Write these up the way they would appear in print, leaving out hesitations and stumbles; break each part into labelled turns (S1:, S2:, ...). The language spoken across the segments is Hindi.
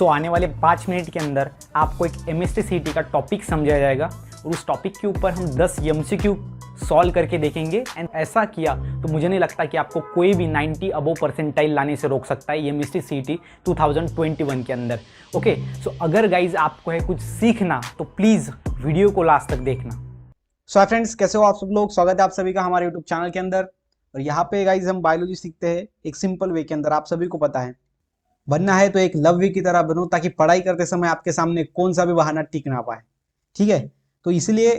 S1: आने वाले 5 मिनट के अंदर आपको एक MST-CET का टॉपिक समझाया जाएगा और उस टॉपिक के ऊपर हम 10 MCQ सॉल्व करके देखेंगे। एंड ऐसा किया तो मुझे नहीं लगता कि आपको कोई भी 90 अबव परसेंटाइल लाने से रोक सकता है MST-CET 2021 के अंदर। ओके, सो अगर गाइज आपको है कुछ सीखना तो प्लीज़ वीडियो को लास्ट तक देखना।
S2: हाय फ्रेंड्स, कैसे हो आप सब लोग। स्वागत है आप सभी का हमारे यूट्यूब चैनल के अंदर। और यहाँ पे गाइज हम बायोलॉजी सीखते हैं एक सिंपल वे के अंदर। आप सभी को पता है, बनना है तो एक लव्य की तरह बनो, ताकि पढ़ाई करते समय आपके सामने कौन सा भी बहाना टिक ना पाए। ठीक है, तो इसलिए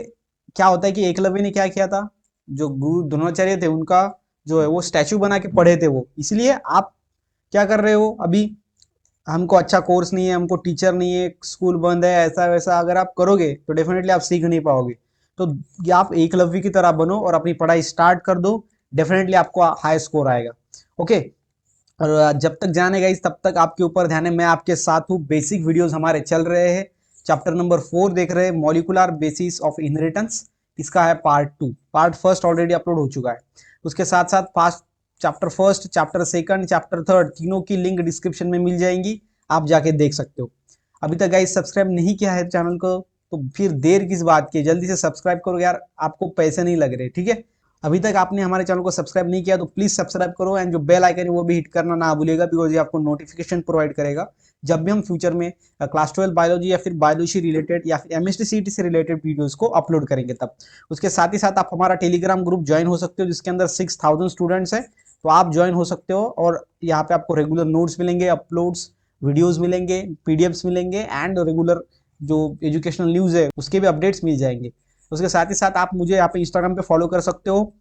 S2: क्या होता है कि एकलव्य ने क्या किया था, जो गुरु द्रोणाचार्य थे उनका जो है वो स्टैचू बना के पढ़े थे वो। इसलिए आप क्या कर रहे हो, अभी हमको अच्छा कोर्स नहीं है, हमको टीचर नहीं है, स्कूल बंद है, ऐसा वैसा अगर आप करोगे तो डेफिनेटली आप सीख नहीं पाओगे। तो आप एकलव्य की तरह बनो और अपनी पढ़ाई स्टार्ट कर दो, डेफिनेटली आपको हाई स्कोर आएगा। ओके, और जब तक जाने गाइस तब तक आपके ऊपर ध्यान है, मैं आपके साथ हूँ। बेसिक वीडियोस हमारे चल रहे हैं। चैप्टर नंबर 4 देख रहे हैं, मॉलिक्यूलर बेसिस ऑफ इनहेरिटेंस। इसका है part 2। Part first already upload हो चुका है। उसके साथ साथ fast chapter first, chapter second, chapter third, तीनों की लिंक डिस्क्रिप्शन में मिल जाएंगी, आप जाके देख सकते हो। अभी तक गाइस सब्सक्राइब नहीं किया है चैनल को तो फिर देर किस बात की, जल्दी से सब्सक्राइब करो यार, आपको पैसे नहीं लग रहे। ठीक है, अभी तक आपने हमारे चैनल को सब्सक्राइब नहीं किया तो प्लीज सब्सक्राइब करो, एंड जो बेल आइकन है वो भी हिट करना ना भूलिएगा, बिकॉज ये आपको नोटिफिकेशन प्रोवाइड करेगा जब भी हम फ्यूचर में क्लास 12 बायोलॉजी या फिर बायोलॉजी रिलेटेड या फिर MST-CET से रिलेटेड वीडियोस को अपलोड करेंगे तब। उसके साथ ही साथ आप हमारा टेलीग्राम ग्रुप ज्वाइन हो सकते हो, जिसके अंदर 6000 स्टूडेंट्स है, तो आप ज्वाइन हो सकते हो। और यहाँ पे आपको रेगुलर नोट्स मिलेंगे, अपलोड्स, वीडियोस मिलेंगे, PDFs मिलेंगे, एंड रेगुलर जो एजुकेशनल न्यूज है उसके भी अपडेट्स मिल जाएंगे। उसके साथ ही साथ आप मुझे यहाँ पे इंस्टाग्राम पे फॉलो कर सकते हो।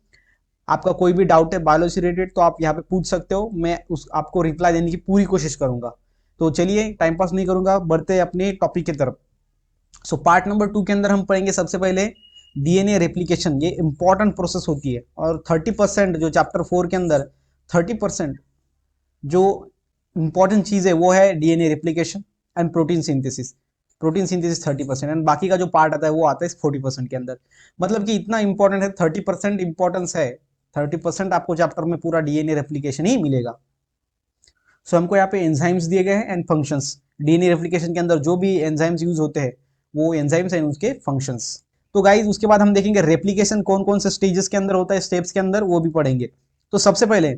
S2: आपका कोई भी डाउट है बायोलॉजी रिलेटेड तो आप यहाँ पे पूछ सकते हो, मैं उस आपको रिप्लाई देने की पूरी कोशिश करूंगा। तो चलिए, टाइम पास नहीं करूंगा, बढ़ते अपने टॉपिक की तरफ। सो पार्ट नंबर 2 के अंदर हम पढ़ेंगे सबसे पहले DNA रेप्लिकेशन। ये इंपॉर्टेंट प्रोसेस होती है और 30% जो चैप्टर 4 के अंदर 30% जो इंपॉर्टेंट चीज है वो है DNA replication and protein synthesis. Protein synthesis 30% and बाकी का जो पार्ट आता है वो आता है 40% के अंदर। मतलब कि इतना इंपॉर्टेंट है, 30% इंपॉर्टेंस है, 30% आपको चैप्टर में पूरा DNA रेप्लिकेशन ही मिलेगा। सो हमको यहाँ पे एंजाइम्स दिए गए हैं एंड फंक्शंस। DNA रेप्लिकेशन के अंदर जो भी एंजाइम्स यूज होते हैं वो एंजाइम्स एंड उसके फंक्शंस। तो गाइज उसके बाद हम देखेंगे रेप्लिकेशन कौन कौन से स्टेजेस के अंदर होता है, स्टेप्स के अंदर, वो भी पढ़ेंगे। तो सबसे पहले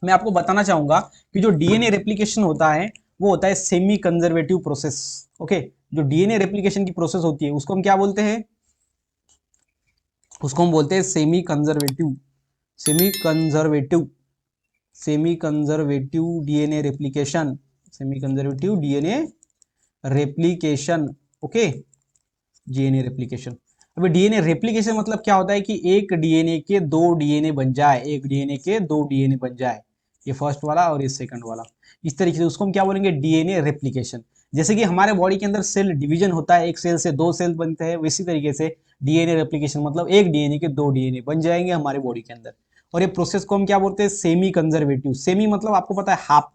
S2: मैं आपको बताना चाहूंगा कि जो DNA रेप्लिकेशन होता है वो होता है सेमी कंजर्वेटिव प्रोसेस। ओके, जो DNA रेप्लिकेशन की प्रोसेस होती है उसको हम क्या बोलते हैं, उसको हम बोलते हैं semi conservative. Semi conservative, semi conservative DNA replication, semi conservative DNA replication. Okay, DNA replication. अभी DNA रेप्लिकेशन मतलब क्या होता है कि एक DNA के दो DNA बन जाए, एक DNA के दो DNA बन जाए, ये फर्स्ट वाला और ये सेकंड वाला। इस तरीके से उसको हम क्या बोलेंगे, DNA रेप्लिकेशन। जैसे कि हमारे बॉडी के अंदर सेल डिवीजन होता है, एक सेल से दो सेल बनते हैं, वैसी तरीके से DNA रेप्लिकेशन मतलब एक DNA के दो DNA बन जाएंगे हमारे बॉडी के अंदर। और ये प्रोसेस को हम क्या बोलते हैं, सेमी कंजर्वेटिव। सेमी मतलब आपको पता है हाफ।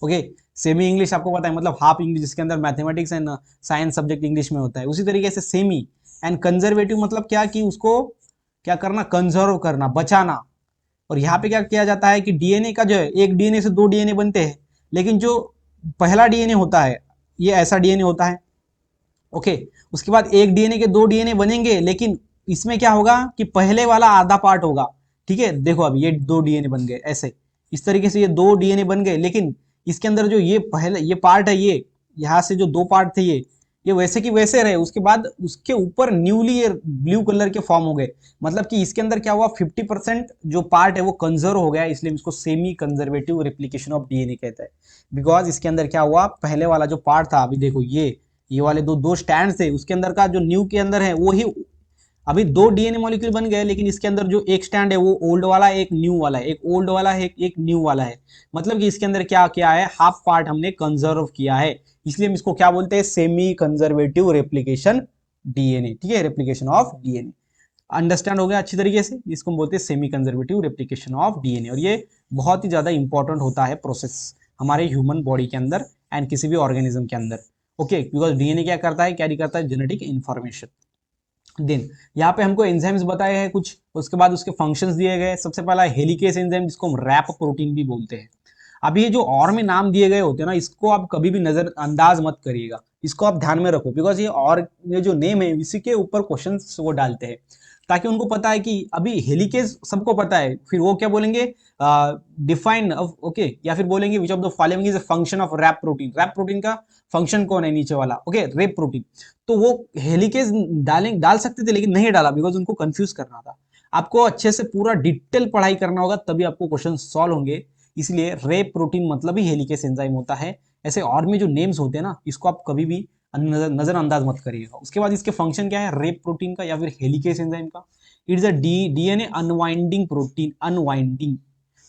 S2: ओके, सेमी इंग्लिश आपको पता है मतलब हाफ इंग्लिश, जिसके अंदर mathematics and science subject English में होता है। उसी तरीके से सेमी एंड कंजर्वेटिव मतलब क्या, कि उसको क्या करना, कंजर्व करना, बचाना। और यहाँ पे क्या किया जाता है कि DNA का जो है, एक DNA से दो DNA बनते हैं, लेकिन जो पहला DNA होता है ये ऐसा DNA होता है। ओके, उसके बाद एक DNA के दो DNA बनेंगे, लेकिन इसमें क्या होगा कि पहले वाला आधा पार्ट होगा। ठीक है, देखो अब ये दो DNA बन गए, ऐसे इस तरीके से ये दो DNA बन गए, लेकिन इसके अंदर जो ये पहले ये पार्ट है, ये यहाँ से जो दो पार्ट थे ये वैसे की वैसे रहे। उसके बाद उसके ऊपर न्यूली ये ब्लू कलर के फॉर्म हो गए। मतलब कि इसके अंदर क्या हुआ, 50% जो पार्ट है वो कंजर्व हो गया, इसलिए इसको semi conservative replication of DNA कहता है। बिकॉज इसके अंदर क्या हुआ, पहले वाला जो पार्ट था, अभी देखो ये वाले दो दो स्टैंड थे, उसके अंदर का जो न्यू के अंदर है वो ही, अभी दो DNA मॉलिक्यूल बन गए, लेकिन इसके अंदर जो एक स्टैंड है वो ओल्ड वाला है, एक न्यू वाला है, एक ओल्ड वाला है, एक न्यू वाला है। मतलब कि इसके अंदर क्या क्या है, हाफ पार्ट हमने कंजर्व किया है, इसलिए हम इसको क्या बोलते हैं, सेमी कंजर्वेटिव रेप्लिकेशन DNA। ठीक है, रेप्लिकेशन ऑफ DNA अंडरस्टैंड हो गया अच्छी तरीके से। इसको हम बोलते हैं semi conservative replication of DNA। और ये बहुत ही ज्यादा इंपॉर्टेंट होता है प्रोसेस हमारे ह्यूमन बॉडी के अंदर एंड किसी भी ऑर्गेनिज्म के अंदर। ओके, बिकॉज DNA क्या करता है, कैरी करता है जेनेटिक इंफॉर्मेशन। देन यहाँ पे हमको एंजाइम्स बताए हैं कुछ, उसके बाद उसके फंक्शंस दिए गए। सबसे पहला हेलिकेस एंजाइम, जिसको हम रैप प्रोटीन भी बोलते हैं। अभी ये जो और में नाम दिए गए होते हैं ना, इसको आप कभी भी नजरअंदाज मत करिएगा, इसको आप ध्यान में रखो, बिकॉज ये और ये जो नेम है इसी के ऊपर क्वेश्चन वो डालते हैं, ताकि उनको पता है कि अभी हेलिकेज सबको पता है, फिर वो क्या बोलेंगे, डिफाइन ओके, या फिर बोलेंगे which of the following is a function of rep protein. Rep protein का फंक्शन कौन है नीचे वाला, ओके, रेप प्रोटीन। तो वो हेलिकेज डाल सकते थे लेकिन नहीं डाला, बिकॉज उनको कंफ्यूज करना था। आपको अच्छे से पूरा डिटेल पढ़ाई करना होगा, तभी आपको क्वेश्चन सॉल्व होंगे। इसलिए रेप प्रोटीन मतलब ही हेलिकेज एंजाइम होता है। ऐसे और में जो नेम्स होते हैं ना, इसको आप कभी भी नजरअंदाज मत करिएगा। उसके बाद इसके फंक्शन क्या है रेप प्रोटीन का या फिर हेलिकेज एंजाइम का, it's a DNA unwinding protein. Unwinding,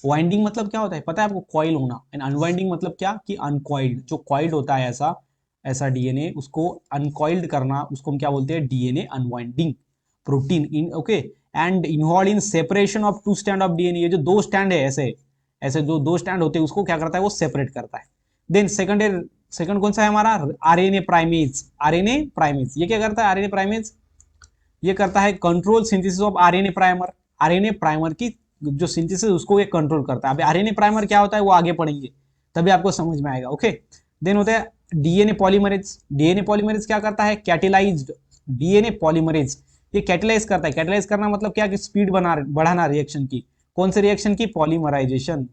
S2: winding मतलब क्या होता है पता है आपको, कॉइल होना, एंड अनवाइंडिंग मतलब क्या कि अनकॉइल्ड। जो कॉइल्ड होता है ऐसा ऐसा डीएनए, उसको अनकॉइल्ड करना, उसको हम क्या बोलते हैं, DNA unwinding protein in, okay. And involve in separation of two strand of DNA. ये जो दो स्टैंड है, ऐसे ऐसे जो दो स्टैंड होते हैं उसको क्या करता है, वो सेपरेट करता है। देन सेकंड कौन सा है हमारा, आरएनए प्राइमेज। आरएनए प्राइमेज ये क्या करता है, आरएनए प्राइमेज ये करता है control synthesis of RNA primer. RNA primer की जो सिंथेसिस है उसको ये कंट्रोल करता है। अब आरएनए प्राइमर क्या होता है वो आगे पढ़ेंगे, तभी आपको समझ में आएगा, ओके। देन होता है डीएनए पॉलीमरेज। डीएनए पॉलीमरेज क्या करता है, कैटेलाइज्ड डीएनए पॉलीमरेज, ये कैटेलाइज करता है। कैटेलाइज करना मतलब क्या कि स्पीड बढ़ाना रिएक्शन की। कौन से रिएक्शन की, पॉलीमराइजेशन।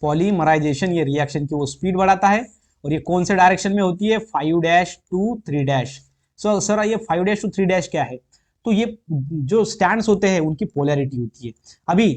S2: पॉलीमराइजेशन ये रिएक्शन की वो स्पीड बढ़ाता है। और ये कौन से डायरेक्शन में होती है, 5' to 3'। सो सर ये 5' to 3' क्या है, तो ये जो स्टैंड्स होते हैं उनकी पोलैरिटी होती है। अभी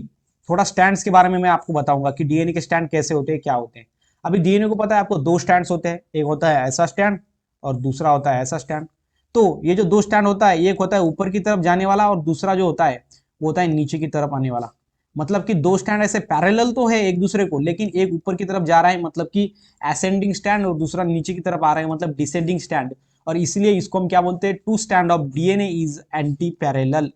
S2: थोड़ा स्टैंड्स के बारे में मैं आपको बताऊंगा कि डीएनए के स्टैंड कैसे होते हैं, क्या होते हैं। अभी डीएनए को पता है आपको, दो स्टैंड्स होते हैं, एक होता है ऐसा स्टैंड और दूसरा होता है ऐसा स्टैंड। तो ये जो दो स्टैंड होता है, एक होता है ऊपर की तरफ जाने वाला और दूसरा जो होता है वो होता है नीचे की तरफ आने वाला। मतलब कि दो स्टैंड ऐसे पैरेलल तो है एक दूसरे को, लेकिन एक ऊपर की तरफ जा रहा है मतलब कि असेंडिंग स्टैंड, और दूसरा नीचे की तरफ आ रहा है मतलब डिसेंडिंग स्टैंड। और इसलिए इसको हम क्या बोलते हैं, two strand of DNA is anti parallel.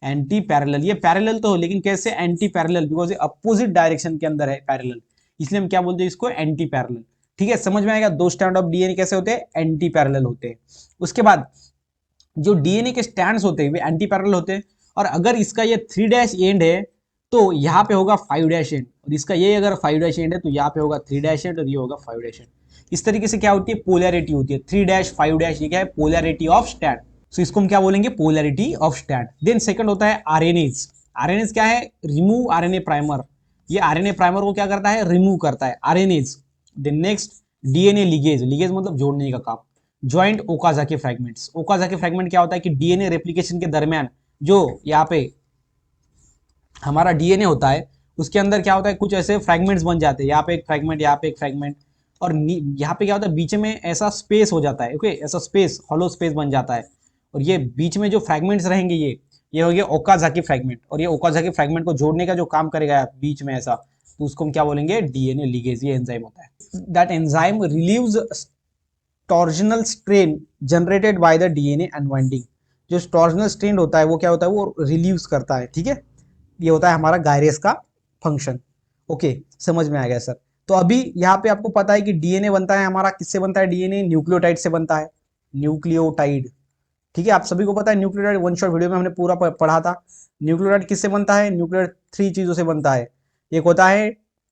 S2: Anti parallel, ये पैरेलल तो हो लेकिन कैसे, एंटी पैरेलल, बिकॉज ये अपोजिट डायरेक्शन के अंदर है पैरेलल, इसलिए हम क्या बोलते हैं इसको, एंटी पैरेलल। ठीक है, समझ में आएगा, दो स्टैंड ऑफ डीएनए कैसे होते हैं, एंटी पैरेलल होते हैं। उसके बाद जो डीएनए के स्टैंड्स होते हैं वे एंटी पैरेलल होते हैं। और अगर इसका ये 3' एंड है तो यहाँ पे होगा 5' एंड, और इसका ये अगर 5' एंड है तो यहाँ पे होगा 3' एंड, और ये होगा 5' एंड। इस तरीके से क्या होती है, पोलैरिटी होती है। 3' 5' ये क्या है, पोलैरिटी ऑफ स्टैंड। सो इसको हम क्या बोलेंगे, polarity of strand. Then second होता है आरएनएज। आरएनएज क्या है, रिमूव आरएनए प्राइमर। ये आरएनए प्राइमर को क्या करता है, रिमूव करता है, RNase. Then next DNA ligase. Ligase मतलब जोड़ने का काम। Joint Okazaki fragments. Okazaki fragment क्या होता है कि डीएनए रेप्लिकेशन के दरमियान जो यहाँ पे हमारा डीएनए होता है उसके अंदर क्या होता है, कुछ ऐसे फ्रैगमेंट्स बन जाते हैं, यहाँ पे एक फ्रैगमेंट, यहाँ पे एक फ्रैगमेंट, और यहाँ पे क्या होता है, बीच में ऐसा स्पेस हो जाता है, ओके, ऐसा स्पेस, हॉलो स्पेस बन जाता है। और ये बीच में जो फ्रैगमेंट्स रहेंगे ये हो गया ओकाजाकी फ्रैगमेंट। और ये ओकाजाकी फ्रैगमेंट को जोड़ने का जो काम करेगा बीच में ऐसा, तो उसको हम क्या बोलेंगे, डीएनए लिगेज। ये एंजाइम होता है। That enzyme relieves torsional strain generated by the DNA unwinding. जो टॉर्जनल स्ट्रेन होता है वो क्या होता है, वो रिलीव्स करता है। ठीक है, ये होता है हमारा गायरेस का फंक्शन। ओके, समझ में आ गया सर। तो अभी यहाँ पे आपको पता है कि डीएनए बनता है हमारा, किससे बनता है, डीएनए न्यूक्लियोटाइड से बनता है। न्यूक्लियोटाइड, ठीक है, आप सभी को पता है न्यूक्लियोटाइड, वन शॉट वीडियो में हमने पूरा पढ़ा था। न्यूक्लियोटाइड किससे बनता है, न्यूक्लियोटाइड 3 चीजों से बनता है। एक होता है,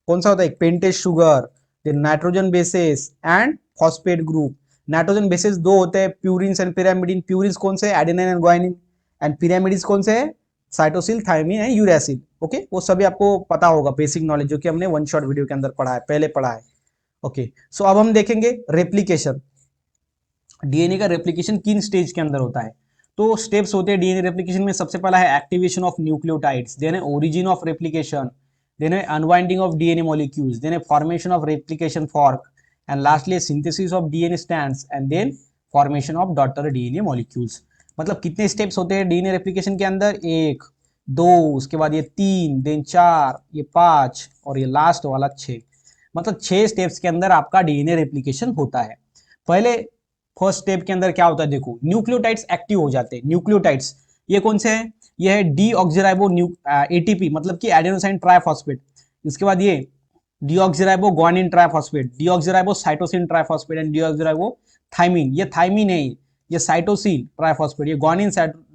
S2: कौन सा होता है, pentose sugar, then nitrogen bases and phosphate group. Nitrogen bases दो होते हैं, प्यूरिन्स एंड पिरामिडिन। प्यूरिन्स कौन से, adenine and guanine, and pyrimidines कौन से है, cytosine, thymine and uracil. Okay, वो सभी आपको पता होगा, बेसिक नॉलेज जो कि हमने वन शॉट वीडियो के अंदर पढ़ा है, पहले पढ़ा है। ओके, सो अब हम देखेंगे रेप्लिकेशन। डीएनए का रेप्लिकेशन किन स्टेज के अंदर होता है, तो स्टेप्स होते हैं डीएनए रेप्लिकेशन में। सबसे पहला है एक्टिवेशन ऑफ न्यूक्लियोटाइड्स, देन है ओरिजिन ऑफ रेप्लिकेशन, देन है unwinding of DNA molecules, then है formation of replication fork, and lastly synthesis of DNA strands, and then formation of daughter DNA molecules. मतलब कितने स्टेप्स होते हैं डीएनए रेप्लिकेशन के अंदर, 1 2, उसके बाद ये 3, देन 4, ये 5, और ये लास्ट वाला 6। मतलब 6 स्टेप्स के अंदर आपका डीएनए रेप्लिकेशन होता है। पहले फर्स्ट स्टेप के अंदर क्या होता है, देखो न्यूक्लियोटाइड्स एक्टिव हो जाते हैं। न्यूक्लियोटाइड्स ये कौन से हैं, ये है डीऑक्सीराइबो एटीपी, मतलब कि एडेनोसाइन ट्राइफॉस्फेट। इसके बाद ये deoxyribo guanine triphosphate, deoxyribo cytosine triphosphate, and deoxyribo thymine. ये थाइमिन है, ये साइटोसिन ट्राइफॉस्फेट, ये ग्वानिन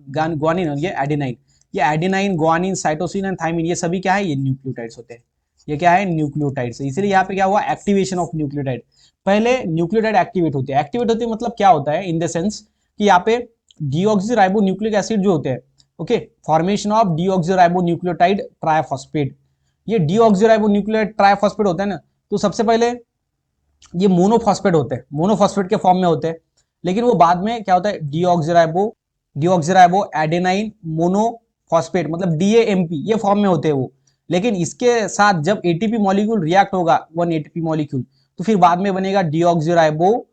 S2: ग्वानिन, और ये एडेनाइन। ये adenine, guanine, cytosine and thymine, ये सभी क्या है, ये न्यूक्लियोटाइड्स होते हैं। ये क्या है, न्यूक्लियोटाइड से। इसलिए यहाँ पे क्या हुआ, एक्टिवेशन ऑफ न्यूक्लियोटाइड। पहले न्यूक्लियोटाइड एक्टिवेट होते हैं मतलब क्या होता है, इन द सेंस कि यहाँ पे डीऑक्सीराइबो न्यूक्लिक एसिड जो होते हैं, okay, formation of deoxyribo nucleotide triphosphate. ये डीऑक्सीराइबो न्यूक्लियोटाइड ट्राइफॉस्फेट होता है ना, तो सबसे पहले ये मोनोफॉस्फेट होते हैं, मोनोफॉस्फेट के फॉर्म में होते हैं, लेकिन वो बाद में क्या होता है, डीऑक्सीराइबो एडेनाइन मोनोफॉस्फेट मतलब डीएएमपी ये फॉर्म में होते हैं वो। लेकिन इसके साथ जब एटीपी मॉलिक्यूल रिएक्ट होगा, 1 एटीपी मॉलिक्यूल, तो फिर बाद में बनेगा डीऑक्सीराइबो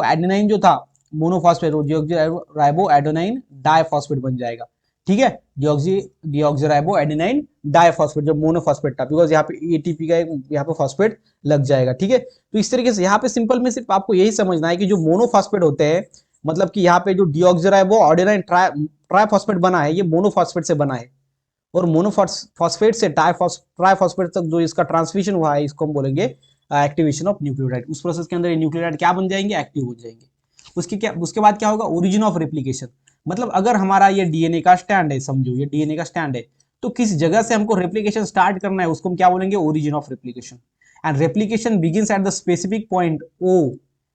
S2: एडेनाइन जो था मोनोफॉस्फेट, वो डीऑक्सीराइबो एडेनाइन डाइफॉस्फेट बन जाएगा। ठीक है, डीऑक्सीराइबो एडेनाइन डाइफॉस्फेट जो मोनोफॉस्फेट था, बिकॉज यहाँ पे एटीपी का यहाँ पे फॉस्फेट लग जाएगा। ठीक है, तो इस तरीके से यहाँ पे सिंपल में सिर्फ आपको यही समझना है कि जो मोनोफॉस्फेट होते हैं, मतलब कि यहाँ पे जो डीऑक्सीराइबो एडेनाइन ट्राइफॉस्फेट बना है, ये मोनोफॉस्फेट से बना है, और मोनोफॉस्फेट से ट्राइफॉस्फेट तक जो इसका ट्रांसलेशन हुआ है, इसको हम बोलेंगे एक्टिवेशन ऑफ न्यूक्लियोटाइड। उस प्रोसेस के अंदर ये न्यूक्लियोटाइड क्या बन जाएंगे, एक्टिव हो जाएंगे। उसके बाद क्या होगा, ओरिजिन ऑफ रेप्लिकेशन। मतलब अगर हमारा ये डीएनए का स्टैंड है, समझो ये डीएनए का स्टैंड है, तो किस जगह से हमको रेप्लिकेशन स्टार्ट करना है, उसको हम क्या बोलेंगे, origin of replication. And replication begins at the specific point O,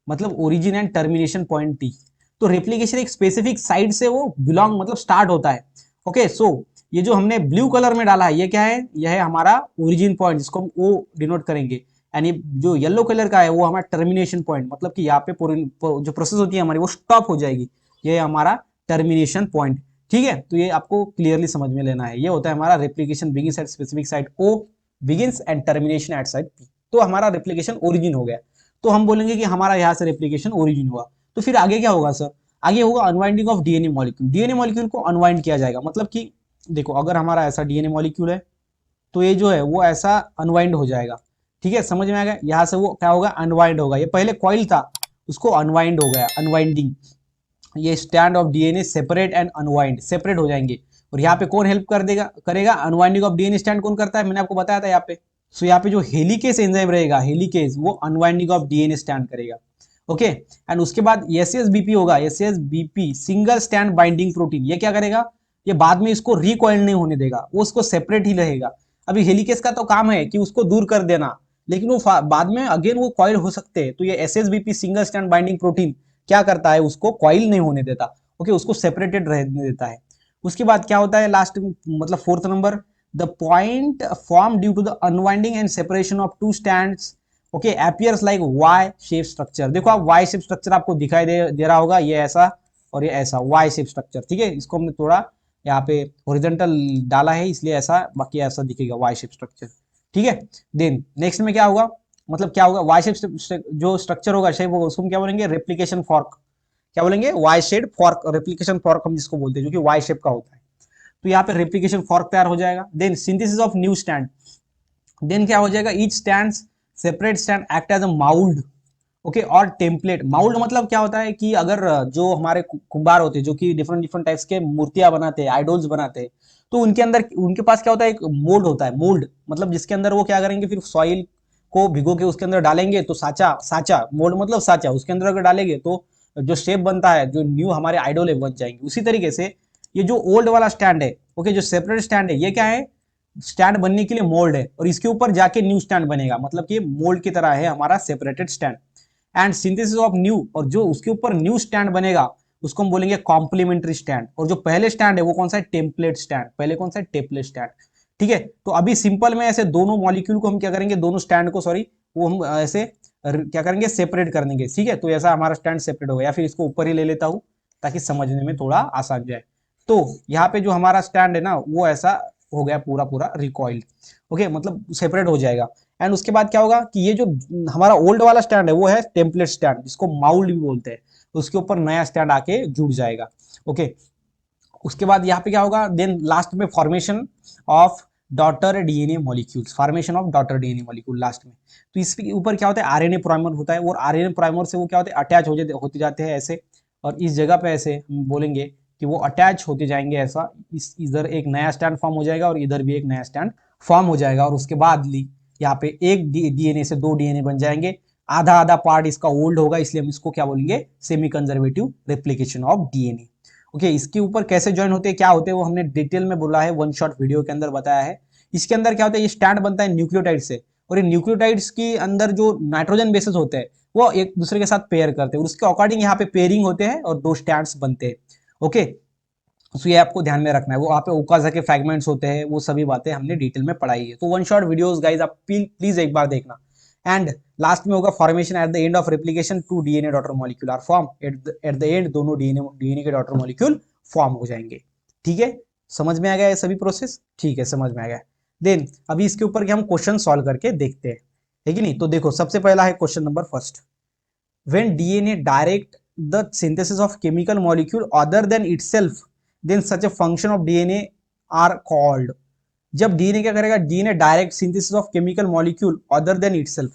S2: मतलब origin and termination point T. तो रेप्लिकेशन एक स्पेसिफिक साइड से वो बिलोंग मतलब स्टार्ट होता है। ओके, सो ये जो हमने ब्लू कलर में डाला है, ये क्या है, यह है हमारा ओरिजिन पॉइंट, जिसको हम ओ डिनोट करेंगे। एंड ये जो येलो कलर का है वो हमारा टर्मिनेशन पॉइंट, मतलब कि यहाँ पे जो प्रोसेस होती है हमारी वो स्टॉप हो जाएगी, ये हमारा टर्मिनेशन पॉइंट। ठीक है, तो ये आपको क्लियरली समझ में लेना है। ये होता है हमारा replication begins at specific site O, begins and termination at site P. तो हमारा रेप्लिकेशन ओरिजिन हो गया, तो हम बोलेंगे कि हमारा यहाँ से रेप्लिकेशन ओरिजिन हुआ। तो फिर आगे क्या होगा सर, आगे होगा unwinding of DNA molecule. DNA molecule को अनवाइंड किया जाएगा, मतलब कि देखो अगर हमारा ऐसा डीएनए मॉलिक्यूल है, तो ये जो है वो ऐसा अनवाइंड हो जाएगा। ठीक है, समझ में आ गया, यहाँ से वो क्या होगा, अनवाइंड होगा। ये पहले कॉइल था, उसको अनवाइंड हो गया, अनवाइंडिंग। ये stand of DNA separate and unwind, separate हो जाएंगे। और यहाँ पे कौन हेल्प करेगा, अनवाइंडिंग ऑफ डीएनए स्टैंड कौन करता है, मैंने आपको बताया था यहाँ पे। सो यहाँ पे जो हेलिकेस एंजाइम रहेगा, हेलिकेस, वो अनवाइंडिंग ऑफ डीएनए स्टैंड करेगा। ओके, एंड उसके बाद एसएसबीपी होगा, एसएसबीपी सिंगल स्टैंड बाइंडिंग प्रोटीन। ये क्या करेगा, ये बाद में इसको रिकॉइल नहीं होने देगा, वो उसको सेपरेट ही रहेगा। अभी हेलिकेस का तो काम है कि उसको दूर कर देना, लेकिन वो बाद में अगेन वो कॉइल हो सकते हैं। तो ये एसएसबीपी सिंगल स्टैंड बाइंडिंग प्रोटीन क्या करता है, उसको कॉइल नहीं होने देता। ओके, उसको सेपरेटेड रहने देता है। उसके बाद क्या होता है लास्ट, मतलब 4th number, the point form due to the unwinding and separation of two strands, okay, appears like Y shape structure. देखो आप वाई शेप स्ट्रक्चर आपको दिखाई दे रहा होगा, ये ऐसा और ये ऐसा वाई शेप स्ट्रक्चर। ठीक है, इसको हमने थोड़ा यहाँ पे हॉरिजॉन्टल डाला है इसलिए ऐसा, बाकी ऐसा दिखेगा वाई शेप स्ट्रक्चर। ठीक है, देन नेक्स्ट में क्या होगा, मतलब क्या होगा, वाई शेप जो स्ट्रक्चर होगा, शेप होगा, उसको हम क्या बोलेंगे, रेप्लिकेशन फॉर्क। क्या बोलेंगे, Y shape fork, replication fork हम जिसको बोलते हैं, जो कि वाई शेप का होता है। तो यहाँ पे रेप्लिकेशन फॉर्क तैयार हो जाएगा। Then synthesis of new strand. Then क्या हो जाएगा, each strand separate strand act as a mould, okay, और टेम्पलेट। माउल्ड मतलब क्या होता है कि अगर जो हमारे कुंभार होते हैं, जो कि डिफरेंट डिफरेंट टाइप्स के मूर्तियां बनाते हैं, आइडोल्स बनाते हैं, तो उनके अंदर उनके पास क्या होता है, एक मोल्ड होता है। मोल्ड मतलब जिसके अंदर वो क्या करेंगे, फिर सॉइल को भिगो के उसके अंदर डालेंगे, तो साचा, साचा मोल्ड मतलब साचा, उसके अंदर अगर डालेंगे तो जो शेप बनता है, जो न्यू हमारे आइडोल है बन जाएंगे। उसी तरीके से ये जो ओल्ड वाला स्टैंड है, ओके, जो सेपरेट स्टैंड है, ये क्या है, स्टैंड बनने के लिए मोल्ड है, और इसके ऊपर जाके न्यू स्टैंड बनेगा, मतलब कि मोल्ड की तरह है हमारा separated stand. And synthesis of new, और जो उसके ऊपर न्यू स्टैंड बनेगा उसको हम बोलेंगे कॉम्प्लीमेंट्री स्टैंड। और जो पहले स्टैंड है वो कौन सा है, टेम्पलेट स्टैंड। पहले कौन सा है, टेम्पलेट स्टैंड। ठीक है, तो अभी सिंपल में ऐसे दोनों मॉलिक्यूल को हम क्या करेंगे, दोनों स्टैंड को, सॉरी, वो हम ऐसे क्या करेंगे, सेपरेट कर देंगे। ठीक है, तो ऐसा हमारा स्टैंड सेपरेट होगा, या फिर इसको ऊपर ही ले लेता हूं ताकि समझने में थोड़ा आसान जाए। तो यहाँ पे जो हमारा स्टैंड है ना, वो ऐसा हो गया पूरा पूरा रिकॉइल्ड। ओके, मतलब सेपरेट हो जाएगा। एंड उसके बाद क्या होगा कि ये जो हमारा ओल्ड वाला स्टैंड है वो है टेम्पलेट स्टैंड, जिसको माउल्ड भी बोलते हैं। उसके ऊपर नया स्टैंड आके जुड़ जाएगा। ओके, उसके बाद यहाँ पे क्या होगा, देन लास्ट में formation of daughter DNA molecules, formation of daughter DNA molecule last में। तो इसके ऊपर क्या होता है, आरएनए प्राइमर होता है, और आरएनए प्राइमर से वो क्या होते हैं, अटैच होते जाते हैं ऐसे, और इस जगह पे ऐसे हम बोलेंगे कि वो अटैच होते जाएंगे ऐसा। इधर एक नया स्टैंड फॉर्म हो जाएगा और इधर भी एक नया स्टैंड फॉर्म हो जाएगा। और उसके बाद यहाँ पे एक डीएनए से 2 डीएनए बन जाएंगे। आधा आधा पार्ट इसका ओल्ड होगा, इसलिए हम इसको क्या बोलेंगे, semi conservative replication of DNA. Okay, इसके ऊपर कैसे ज्वाइन होते हैं, क्या होते हैं, वो हमने डिटेल में बोला है, वन शॉट वीडियो के अंदर बताया है। इसके अंदर क्या होता है, ये स्टैंड बनता है न्यूक्लियोटाइड से, और ये न्यूक्लियोटाइड्स के अंदर जो नाइट्रोजन बेसेस होते हैं वो एक दूसरे के साथ पेयर करते हैं, उसके अकॉर्डिंग यहाँ पे पेयरिंग होते हैं और 2 स्टैंड्स बनते हैं। ओके, तो ये आपको ध्यान में रखना है। वो वहाँ पे ओकाजाकी फ्रैगमेंट्स होते हैं, वो सभी बातें हमने डिटेल में पढ़ाई है। तो वन शॉट वीडियोस गाइस आप प्लीज एक बार देखना। एंड लास्ट में होगा formation at the end of replication, 2 DNA daughter molecule are form at the end, दोनों डीएनए के डॉटर मॉलिक्यूल फॉर्म हो जाएंगे। ठीक है, समझ में आ गया ये सभी प्रोसेस? ठीक है, समझ में आ गया। देन अभी इसके ऊपर हम क्वेश्चन सॉल्व करके देखते हैं, है कि नहीं। तो देखो सबसे पहला है question number first, when DNA direct the synthesis of chemical molecule other than itself, then such a function of DNA are called. जब डीएनए क्या करेगा, DNA direct synthesis of chemical molecule other than itself.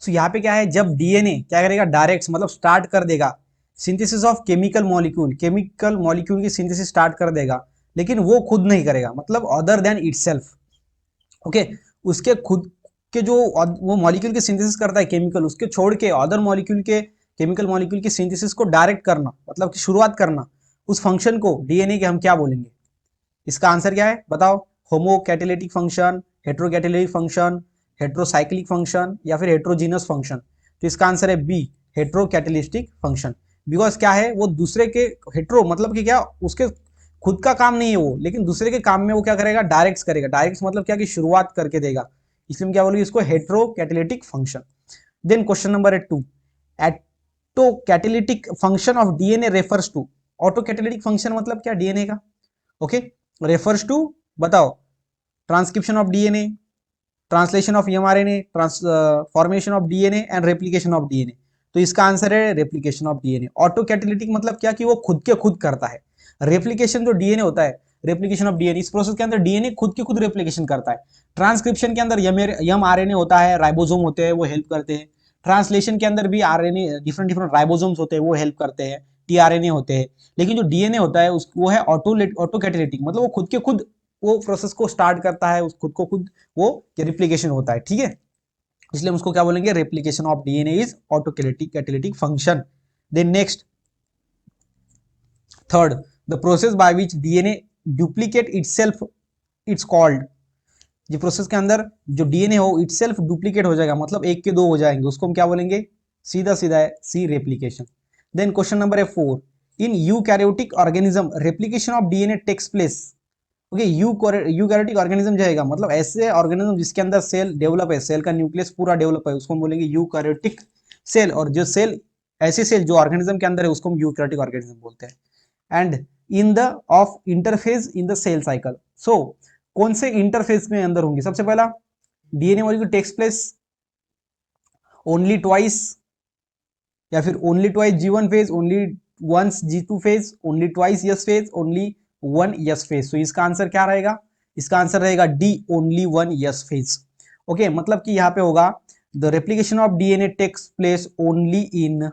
S2: So यहाँ पे क्या है, जब डीएनए क्या करेगा, डायरेक्ट मतलब स्टार्ट कर देगा synthesis of chemical molecule, chemical molecule की सिंथेसिस स्टार्ट कर देगा, लेकिन वो खुद नहीं करेगा, मतलब अदर देन इटसेल्फ। ओके, उसके खुद के जो वो मॉलिक्यूल की सिंथेसिस करता है केमिकल, उसके छोड़ के अदर मॉलिक्यूल के केमिकल मॉलिक्यूल की सिंथेसिस को डायरेक्ट करना, मतलब कि शुरुआत करना, उस फंक्शन को डीएनए के हम क्या बोलेंगे? इसका आंसर क्या है बताओ? Homo catalytic function, hetero catalytic function, heterocyclic function, या फिर हेट्रोजीनस फंक्शन? तो इसका आंसर है B, hetero catalytic function. Because क्या है, वो दूसरे के हेट्रो मतलब कि क्या, उसके खुद का काम नहीं है वो, लेकिन दूसरे के काम में वो क्या करेगा, डायरेक्ट करेगा। डायरेक्ट मतलब क्या कि शुरुआत करके देगा, इसलिए हम क्या बोलेंगे इसको, hetero catalytic function. Then question number 2, auto catalytic function of DNA refers to. Auto catalytic function मतलब क्या, डीएनए का। ओके, रेफर्स टू बताओ, transcription of DNA, translation of mRNA, formation of DNA and replication of DNA. तो इसका आंसर है replication of DNA. Auto catalytic मतलब क्या कि वो खुद के खुद करता है। रेप्लिकेशन जो डीएनए होता है, रेप्लिकेशन ऑफ डीएनए, इस प्रोसेस के अंदर डीएनए खुद के खुद रेप्लिकेशन करता है। ट्रांसक्रिप्शन के अंदर एमआरएनए होता है, राइबोसोम होते हैं, वो हेल्प करते हैं। ट्रांसलेशन के अंदर भी आरएनए, डिफरेंट डिफरेंट राइबोसोम्स होते हैं, वो हेल्प करते हैं, टीआरएनए होते हैं। लेकिन जो डीएनए होता है वो है ऑटो कैटेलिटिक, मतलब वो खुद के खुद वो प्रोसेस को स्टार्ट करता है, उस खुद को खुद वो रिप्लिकेशन होता है। ठीक है, इसलिए हम उसको क्या बोलेंगे, replication of DNA is auto catalytic function. Then next third, the process by which DNA duplicate itself, it's called. ये प्रोसेस के अंदर जो डीएनए हो इटसेल्फ डुप्लीकेट हो जाएगा, मतलब 1 के 2 हो जाएंगे, उसको हम क्या बोलेंगे, सीधा सीधा है C, replication. Then question number 4, in eukaryotic organism replication of DNA takes place. Okay, eukaryotic organism जाएगा, मतलब ऐसे ऑर्गेनिज्म जिसके अंदर सेल डेवलप है, सेल का न्यूक्लियस पूरा डेवलप है, उसको हम बोलेंगे यूकैरियोटिक सेल। और जो सेल, ऐसे सेल जो ऑर्गेनिज्म के अंदर है, उसको हम यूकैरियोटिक ऑर्गेनिज्म बोलते हैं। And in the of interface in the cell cycle. So कौन से इंटरफेस में अंदर होंगे? सबसे पहला, DNA molecule takes place only twice, या फिर only twice G1 phase, only once G2 phase, only twice S phase, only 1 S phase. तो इसका आंसर क्या रहेगा? इसका आंसर रहेगा D, only 1 S phase. Okay, मतलब कि यहां पे होगा the replication of DNA takes place only in,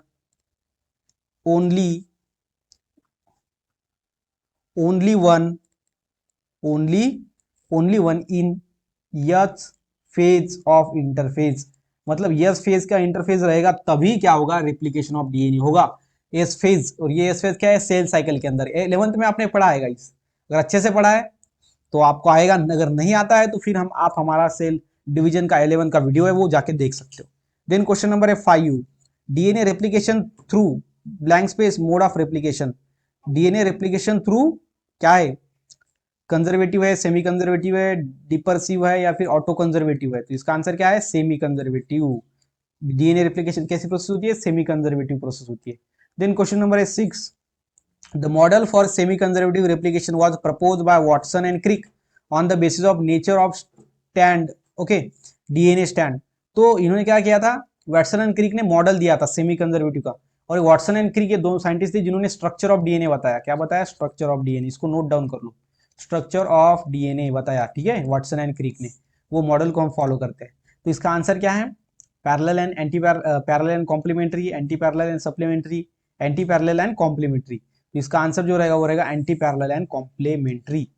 S2: only one in yes phase of interphase. मतलब यस फेज का इंटरफेज रहेगा तभी क्या होगा, रेप्लिकेशन ऑफ डीएनए होगा। एस फेज, और ये एस फेज क्या है, सेल साइकिल के अंदर 11th में आपने पढ़ा है गाइस, अगर अच्छे से पढ़ा है तो आपको आएगा, अगर नहीं आता है तो फिर आप हमारा सेल डिवीजन का 11 का वीडियो है, वो जाके देख सकते हो। Then question number 5, DNA replication through blank space mode of replication. DNA replication through क्या है, कंजर्वेटिव है, सेमी कंजर्वेटिव है, डिपर्सिव है, या फिर ऑटो कंजर्वेटिव है? तो इसका आंसर क्या है, सेमी कंजर्वेटिव। डीएनए रेप्लिकेशन कैसी प्रोसेस होती है, सेमी कंजर्वेटिव प्रोसेस होती है। Then question number 6, the model for semi conservative replication was proposed by Watson and Crick on the basis of nature of strand. Okay, DNA strand. तो इन्होंने क्या किया था, वाटसन एंड क्रिक ने मॉडल दिया था सेमी कंजर्वेटिव का, और वाटसन एंड क्रिक ये दो साइंटिस्ट थे जिन्होंने स्ट्रक्चर ऑफ डीएनए बताया। क्या बताया, स्ट्रक्चर ऑफ डीएनए। इसको नोट डाउन कर लो, स्ट्रक्चर ऑफ डीएनए बताया। ठीक है, वाटसन एंड क्रिक ने, वो मॉडल को हम फॉलो करते हैं। तो इसका आंसर क्या है, parallel and anti parallel and complementary, anti parallel and supplementary, anti parallel and complementary. तो इसका आंसर जो रहेगा वो रहेगा anti parallel and complementary.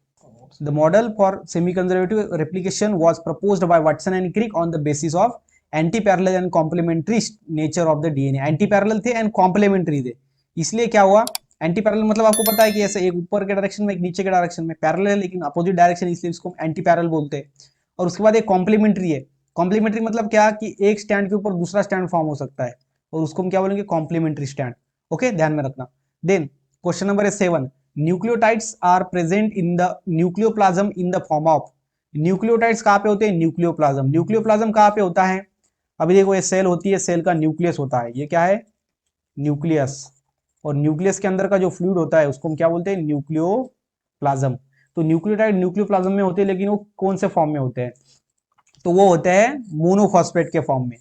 S2: The model for semi-conservative replication was proposed by Watson and Crick on the basis of anti-parallel and complementary nature of the DNA. Anti-parallel थे and complementary थे, इसलिए क्या हुआ, एंटी पैरेलल मतलब आपको पता है कि ऐसे एक ऊपर के डायरेक्शन में एक नीचे के डायरेक्शन में, पैरेलल है लेकिन अपोजिट डायरेक्शन, इसलिए इसको एंटी पैरेलल बोलते हैं। और उसके बाद एक कॉम्प्लीमेंट्री है। कॉम्प्लीमेंट्री मतलब क्या कि एक स्टैंड के ऊपर दूसरा स्टैंड फॉर्म हो सकता है, और उसको हम क्या बोलेंगे, कॉम्प्लीमेंट्री स्टैंड। ओके, ध्यान में रखना। देन क्वेश्चन नंबर है 7, nucleotides are present in the nucleoplasm in the form of. Nucleotides कहाँ पे होते हैं, न्यूक्लियोप्लाज्म। न्यूक्लियोप्लाज्म कहाँ पे होता है, अभी देखो ये सेल होती है, सेल का न्यूक्लियस होता है, ये क्या है, न्यूक्लियस। और न्यूक्लियस के अंदर का जो फ्लूइड होता है उसको हम क्या बोलते हैं, न्यूक्लियोप्लाज्म। तो न्यूक्लियोटाइड न्यूक्लियोप्लाज्म में होते हैं, लेकिन वो कौन से फॉर्म में होते हैं, तो वो होते हैं मोनोफॉस्फेट के फॉर्म में।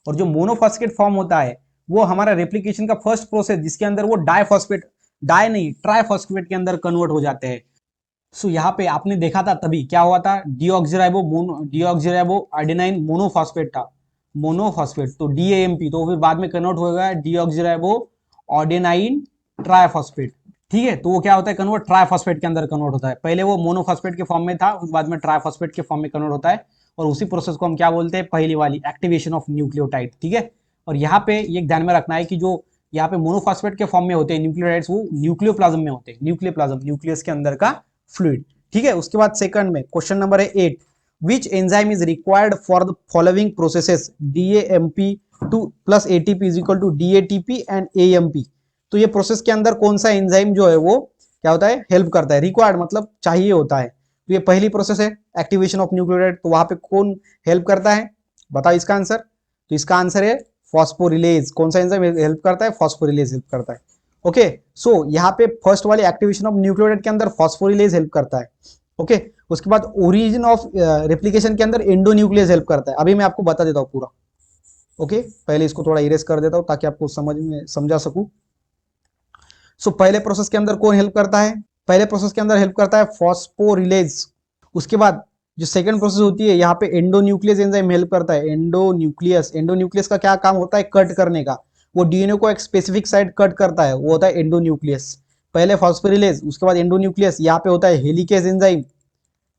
S2: और जो मोनोफॉस्फेट फॉर्म होता है वो हमारा रेप्लिकेशन का फर्स्ट प्रोसेस, जिसके अंदर वो डाइफॉस्फेट, डाई नहीं ट्राइफॉस्फेट के अंदर कन्वर्ट हो जाते हैं। सो यहाँ पे आपने देखा था तभी क्या हुआ था, डीऑक्सीराइबो आर्डिनाइन मोनोफॉस्फेट था, मोनोफॉस्फेट तो DAMP, तो फिर बाद में कन्वर्ट हो गया डीऑक्सीराइबो आर्डिनाइन ट्राइफॉस्फेट। ठीक है, तो वो क्या होता है, कन्वर्ट ट्राइफॉस्फेट के अंदर कन्वर्ट होता है। पहले वो मोनोफॉस्फेट के फॉर्म में था, फिर बाद में ट्राइफॉस्फेट के फॉर्म में कन्वर्ट होता है, और उसी प्रोसेस को हम क्या बोलते हैं, पहली वाली एक्टिवेशन ऑफ न्यूक्लियोटाइड। ठीक है, और यहाँ पे ये ध्यान में रखना है कि जो यहाँ पे मोनोफॉस्फेट के फॉर्म में होते हैं न्यूक्लियोटाइड्स, वो न्यूक्लियोप्लाज्म में होते हैं, न्यूक्लियोप्लाज्म न्यूक्लियस के अंदर का फ्लूइड। ठीक है, उसके बाद सेकंड में क्वेश्चन नंबर है 8, which enzyme is required for the following processes, DAMP2 plus ATP is equal to DATP and AMP। तो ये प्रोसेस के अंदर कौन सा एंजाइम जो है वो क्या होता है, हेल्प करता है। रिक्वायर्ड मतलब चाहिए होता है, तो ये पहली प्रोसेस है एक्टिवेशन ऑफ न्यूक्लियोटाइड, तो वहां पे कौन हेल्प करता है, बताओ इसका आंसर। तो इसका आंसर है फॉस्फोरिलेज। कौन सा एंजाइम हेल्प करता है, फॉस्फोरिलेज हेल्प करता है। ओके, सो यहाँ पे फर्स्ट वाली एक्टिवेशन ऑफ न्यूक्लियोटाइड के अंदर फॉस्फोरिलेज हेल्प करता है। ओके, उसके बाद ओरिजिन ऑफ रेप्लिकेशन के अंदर एंडोन्यूक्लियस हेल्प करता है। अभी मैं आपको बता देता हूँ पूरा। ओके, पहले इसको थोड़ा इरेज कर देता हूँ ताकि आपको समझा सकूं। सो पहले प्रोसेस के अंदर कौन हेल्प करता है, पहले प्रोसेस के अंदर हेल्प करता है फॉस्फोरिलेज। उसके बाद जो सेकंड प्रोसेस होती है यहाँ पे एंडोन्यूक्लियस एंजाइम हेल्प करता है, एंडोन्यूक्लियस। एंडोन्यूक्लियस का क्या काम होता है, कट करने का, वो डीएनए को एक स्पेसिफिक साइड कट करता है, वो होता है एंडोन्यूक्लियस। पहले फॉस्फोरिलेज, उसके बाद एंडोन्यूक्लियस। यहाँ पे होता है हेलिकेस एंजाइम,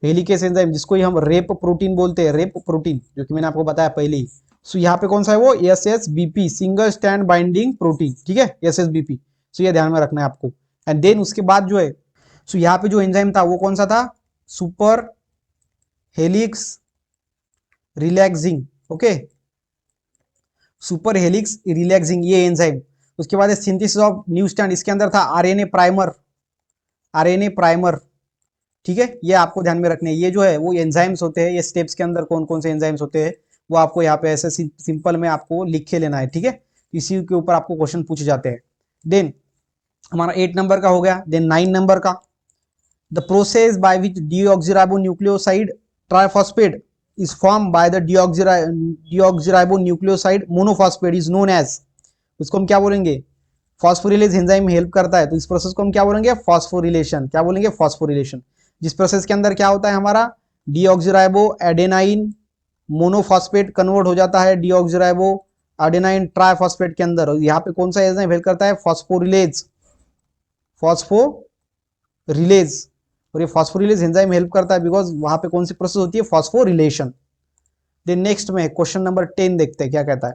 S2: हेलिकेस एंजाइम जिसको ही हम रेप प्रोटीन बोलते हैं, रेप प्रोटीन, जो कि मैंने आपको बताया पहले ही। सो यहाँ पे कौन सा है वो, SSBP, single stand binding protein. ठीक है, SSBP। सो ये ध्यान में रखना है आपको। एंड देन उसके बाद जो है, सो यहाँ पे जो एंजाइम था वो कौन सा था, super helix relaxing. Okay, super helix relaxing ये एंजाइम। उसके बाद सिंथेसिस ऑफ न्यू स्टैंड, इसके अंदर था आरएनए प्राइमर, आरएनए प्राइमर। ठीक है, ये आपको ध्यान में रखने हैं। ये जो है वो एंजाइम्स होते हैं, ये स्टेप्स के अंदर कौन कौन से एंजाइम्स होते हैं वो आपको यहाँ पे ऐसे सिंपल में आपको लिख के लेना है। ठीक है, इसी के ऊपर आपको क्वेश्चन पूछे जाते हैं। देन हमारा 8 नंबर का हो गया। देन 9 नंबर का, the process by which deoxyribonucleoside triphosphate is formed by the deoxyribonucleoside monophosphate is known as, उसको हम क्या बोलेंगे, फॉस्फोरिलेज एंजाइम हेल्प करता है, तो इस प्रोसेस को हम क्या बोलेंगे, फॉस्फोरिलेशन। क्या बोलेंगे, फॉस्फोरिलेशन। जिस प्रोसेस के अंदर क्या होता है हमारा, डीऑक्सीराइबो एडेनाइन मोनोफॉस्फेट कन्वर्ट हो जाता है डीऑक्सीराइबो एडेनाइन ट्राइफॉस्फेट के अंदर। यहाँ पे कौन सा एंजाइम हेल्प करता है, फॉस्फोरिलेज, फॉस्फोरिलेज। और ये फॉस्फोरिलेज एंजाइम हेल्प करता है बिकॉज वहां पे कौन सी प्रोसेस होती है, फॉस्फोरिलेशन। देन नेक्स्ट में क्वेश्चन नंबर 10 देखते हैं क्या कहता है।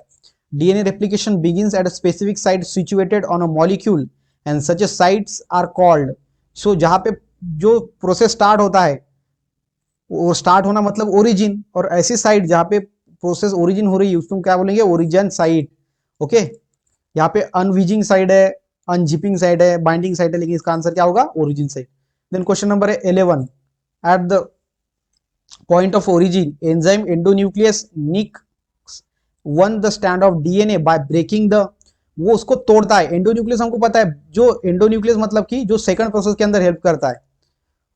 S2: DNA replication begins at a specific site situated on a molecule and such sites are called. So जहां पे जो प्रोसेस स्टार्ट होता है, वो स्टार्ट होना मतलब ओरिजिन, और ऐसी साइट जहां पे प्रोसेस ओरिजिन हो रही है उसको क्या बोलेंगे, ओरिजिन साइट। ओके, यहाँ पे अनवीजिंग साइड है, अनजिपिंग साइड है, बाइंडिंग साइड है, लेकिन इसका आंसर क्या होगा, origin site. Then question number है 11, at the point of origin enzyme endonuclease nick one the strand of DNA by breaking the, वो उसको तोड़ता है। एंडोन्यूक्लियस हमको पता है, जो एंडोन्यूक्लियस मतलब कि जो सेकंड प्रोसेस के अंदर हेल्प करता है।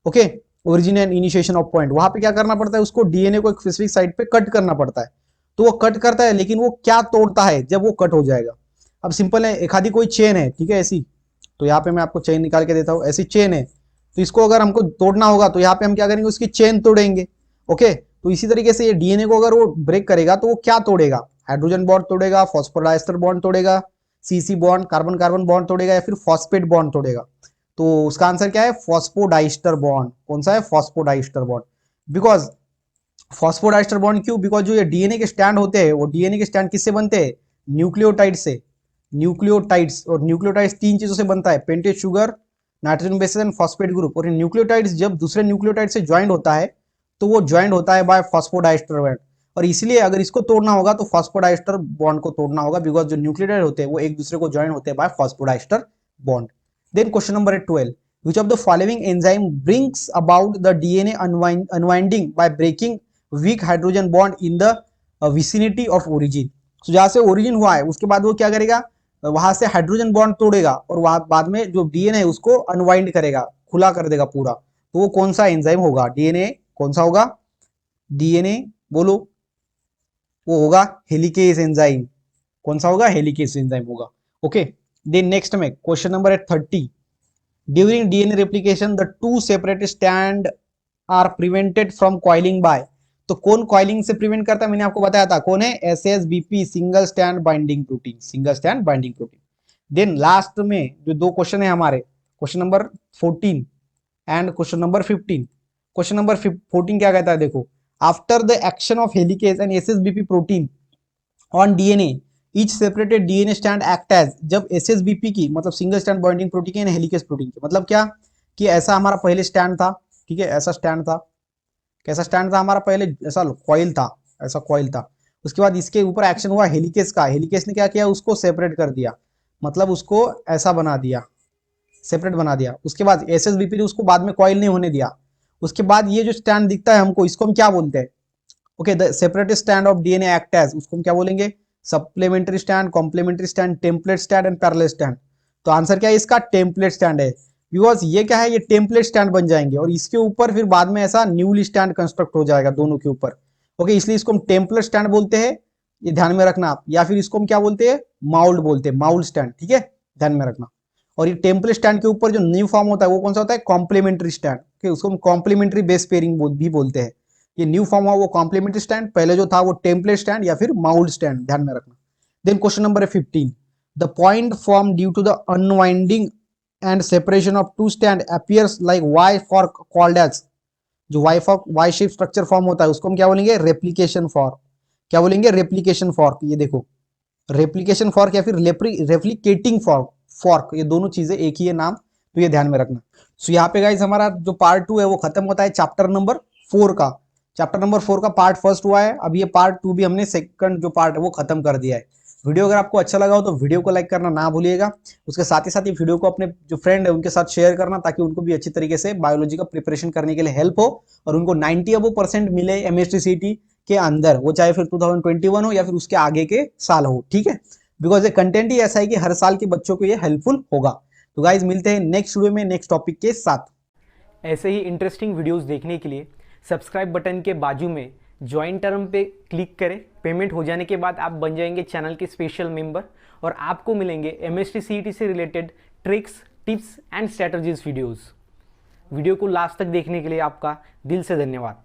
S2: Okay, origin and initiation of point, वहां पे क्या करना पड़ता है, उसको डीएनए को एक स्पेसिफिक साइड पे कट करना पड़ता है। तो वो कट करता है, लेकिन वो क्या तोड़ता है जब वो कट हो जाएगा। अब सिंपल है, एक आधी कोई चेन है, ठीक है ऐसी, तो यहाँ पे मैं आपको चेन निकाल के देता हूँ, ऐसी चेन है, तो इसको अगर हमको तोड़ना होगा तो यहाँ पे हम क्या करेंगे, उसकी चेन तोड़ेंगे। ओके, तो इसी तरीके से ये डीएनए को अगर वो ब्रेक करेगा तो वो क्या तोड़ेगा, हाइड्रोजन बॉन्ड तोड़ेगा, फॉस्फोडाइस्टर बॉन्ड तोड़ेगा, CC bond, carbon carbon bond तोड़ेगा, या फिर फॉस्फेट बॉन्ड तोड़ेगा। तो उसका आंसर क्या है, फॉस्फोडाइस्टर बॉन्ड। कौन सा है, phosphodiester bond. Because phosphodiester bond क्यों, बिकॉज जो ये डीएनए के स्टैंड होते हैं, वो डीएनए के स्टैंड किससे बनते हैं, न्यूक्लियोटाइड से। न्यूक्लियोटाइड्स, और न्यूक्लियोटाइड्स 3 चीजों से बनता है, pentose sugar, nitrogen bases and phosphate group. और न्यूक्लियोटाइड्स जब दूसरे न्यूक्लियोटाइड से ज्वाइंट होता है तो वो ज्वाइंट होता है बाय फॉस्फोडाइस्टर बॉन्ड, और इसलिए अगर इसको तोड़ना होगा तो फॉस्फोडाइस्टर बॉन्ड को तोड़ना होगा, बिकॉज जो न्यूक्लियोटाइड होते हैं वो एक दूसरे को ज्वाइंट होते हैं by phosphodiester bond. Then question number 12, which of the following enzyme brings about the DNA unwinding by breaking weak hydrogen bond in the vicinity of origin। so जहां से ओरिजिन हुआ है उसके बाद वो क्या करेगा, वहां से हाइड्रोजन बॉन्ड तोड़ेगा और वहां बाद में जो डीएनए है उसको अनवाइंड करेगा, खुला कर देगा पूरा। तो वो कौन सा एंजाइम होगा, डीएनए कौन सा होगा, डीएनए बोलो, वो होगा हेलिकेज एंजाइम। कौन सा होगा, हेलिकेज एंजाइम होगा। ओके, देन नेक्स्ट में क्वेश्चन नंबर है 30, during DNA replication the two separate strand are prevented from coiling by. तो कौन कॉइलिंग से प्रिवेंट करता है, मैंने आपको बताया था, कौन है, SSBP, single stand binding protein, single stand binding protein. Then last में जो दो क्वेश्चन है हमारे, question number 14 and question number 15। Question number 14 क्या कहता है, देखो, after the action of helicase and SSBP protein on DNA each separated DNA stand act as. जब एसएसबीपी की मतलब सिंगल स्टैंड बाइंडिंग प्रोटीन की, हेलिकेज प्रोटीन की, मतलब क्या कि ऐसा हमारा पहले स्टैंड था, ठीक है, ऐसा स्टैंड था, कैसा स्टैंड था हमारा पहले, ऐसा कॉइल था, ऐसा कॉइल था। उसके बाद इसके ऊपर एक्शन हुआ हेलिकेज का, हेलिकेज ने क्या किया, उसको सेपरेट कर दिया, मतलब उसको ऐसा बना दिया, सेपरेट बना दिया। उसके बाद एसएसबीपी ने उसको बाद में कॉइल नहीं होने दिया। उसके बाद ये जो स्टैंड दिखता है हमको, इसको हम क्या बोलते हैं, okay, the separate strand of DNA act as, उसको हम क्या बोलेंगे, supplementary strand, complementary strand, template strand and parallel strand. तो आंसर क्या है इसका, टेम्पलेट स्टैंड है, बिकॉज ये क्या है, ये टेम्पलेट स्टैंड बन जाएंगे और इसके ऊपर फिर बाद में ऐसा न्यूली स्टैंड कंस्ट्रक्ट हो जाएगा दोनों के ऊपर। ओके, इसलिए इसको हम टेम्पलेट स्टैंड बोलते हैं, ये ध्यान में रखना आप, या फिर इसको हम क्या बोलते हैं, माउल्ड बोलते हैं, माउल्ड स्टैंड, ठीक है, ध्यान में रखना। और ये टेम्पलेट स्टैंड के ऊपर जो न्यू फॉर्म होता है वो कौन सा होता है, कॉम्प्लीमेंट्री स्टैंड, उसको हम कॉम्प्लीमेंट्री बेस पेयरिंग भी बोलते हैं। ये न्यू फॉर्म हुआ वो कॉम्प्लीमेंट्री स्टैंड, पहले जो था वो टेम्पलेट स्टैंड या फिर माउल्ड स्टैंड, ध्यान में रखना। Then question number 15, the point form due to the unwinding and separation of two stand appears like Y fork called as. जो Y fork, Y shape structure form होता है उसको हम क्या बोलेंगे, रेप्लिकेशन फॉर्क। क्या बोलेंगे, रेप्लिकेशन फॉर्क। ये देखो, रेप्लिकेशन फॉर्क या फिर रेप्लिकेटिंग फॉर्क, फॉर्क, ये दोनों चीजें एक ही है नाम, तो ये ध्यान में रखना। सो यहाँ पे गाइज हमारा जो पार्ट 2 है वो खत्म होता है चैप्टर नंबर 4 का। चैप्टर नंबर 4 का पार्ट फर्स्ट हुआ है, अब ये पार्ट 2 भी हमने सेकंड जो पार्ट है वो खत्म कर दिया है। वीडियो अगर आपको अच्छा लगा हो तो वीडियो को लाइक करना ना भूलिएगा, उसके साथ ही वीडियो को अपने जो फ्रेंड है उनके साथ शेयर करना, ताकि उनको भी अच्छी तरीके से बायोलॉजी का प्रिपरेशन करने के लिए हेल्प हो और उनको 90% मिले एमएसटीसीटी के अंदर, वो चाहे फिर 2021 हो या फिर उसके आगे के साल हो, ठीक है, बिकॉज ये कंटेंट ही ऐसा है कि हर साल के बच्चों को ये हेल्पफुल होगा। तो गाइज मिलते हैं नेक्स्ट वीडियो में नेक्स्ट टॉपिक के साथ।
S1: ऐसे ही इंटरेस्टिंग वीडियोस देखने के लिए सब्सक्राइब बटन के बाजू में ज्वाइन टर्म पे क्लिक करें। पेमेंट हो जाने के बाद आप बन जाएंगे चैनल के स्पेशल मेंबर और आपको मिलेंगे एमएसटी से related tricks, tips and strategies videos. Video को लास्ट तक देखने के लिए आपका दिल से धन्यवाद।